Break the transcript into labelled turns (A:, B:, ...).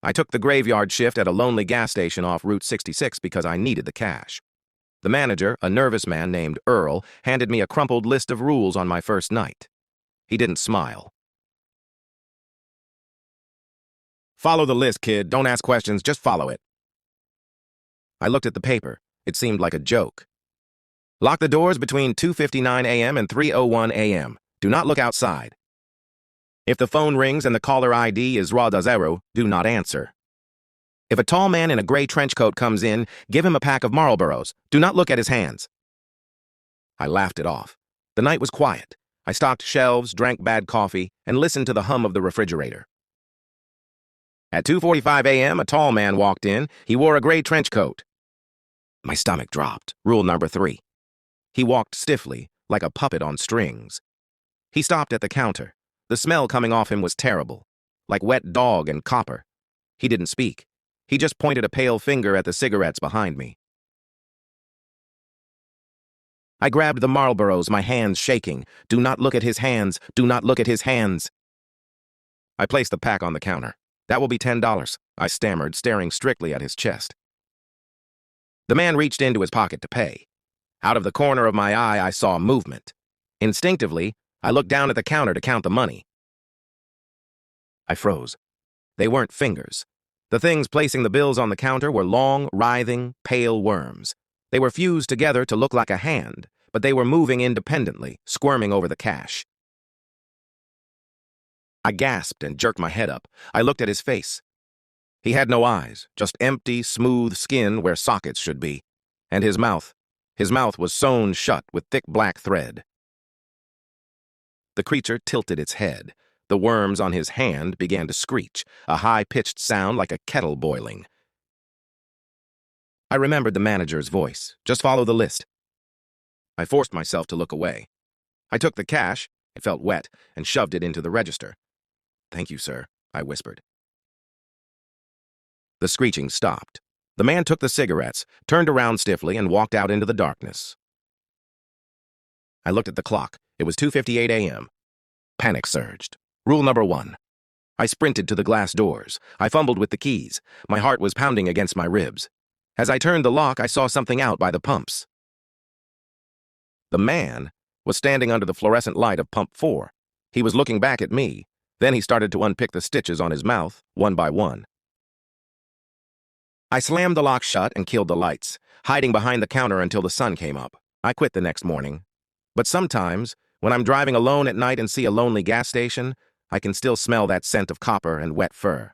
A: I took the graveyard shift at a lonely gas station off Route 66 because I needed the cash. The manager, a nervous man named Earl, handed me a crumpled list of rules on my first night. He didn't smile. "Follow the list, kid. Don't ask questions, just follow it." I looked at the paper. It seemed like a joke. "Lock the doors between 2:59 a.m. and 3:01 a.m. Do not look outside. If the phone rings and the caller ID is RA0, do not answer. If a tall man in a gray trench coat comes in, give him a pack of Marlboros. Do not look at his hands." I laughed it off. The night was quiet. I stocked shelves, drank bad coffee, and listened to the hum of the refrigerator. At 2:45 a.m., a tall man walked in. He wore a gray trench coat. My stomach dropped. Rule number 3. He walked stiffly, like a puppet on strings. He stopped at the counter. The smell coming off him was terrible, like wet dog and copper. He didn't speak. He just pointed a pale finger at the cigarettes behind me. I grabbed the Marlboros, my hands shaking. "Do not look at his hands. Do not look at his hands." I placed the pack on the counter. "That will be $10, I stammered, staring strictly at his chest. The man reached into his pocket to pay. Out of the corner of my eye, I saw movement. Instinctively, I looked down at the counter to count the money. I froze. They weren't fingers. The things placing the bills on the counter were long, writhing, pale worms. They were fused together to look like a hand, but they were moving independently, squirming over the cash. I gasped and jerked my head up. I looked at his face. He had no eyes, just empty, smooth skin where sockets should be. And his mouth was sewn shut with thick black thread. The creature tilted its head. The worms on his hand began to screech, a high-pitched sound like a kettle boiling. I remembered the manager's voice. "Just follow the list." I forced myself to look away. I took the cash, it felt wet, and shoved it into the register. "Thank you, sir," I whispered. The screeching stopped. The man took the cigarettes, turned around stiffly, and walked out into the darkness. I looked at the clock. It was 2:58 a.m. Panic surged. Rule number 1. I sprinted to the glass doors. I fumbled with the keys. My heart was pounding against my ribs. As I turned the lock, I saw something out by the pumps. The man was standing under the fluorescent light of pump 4. He was looking back at me. Then he started to unpick the stitches on his mouth, one by one. I slammed the lock shut and killed the lights, hiding behind the counter until the sun came up. I quit the next morning. But sometimes, when I'm driving alone at night and see a lonely gas station, I can still smell that scent of copper and wet fur.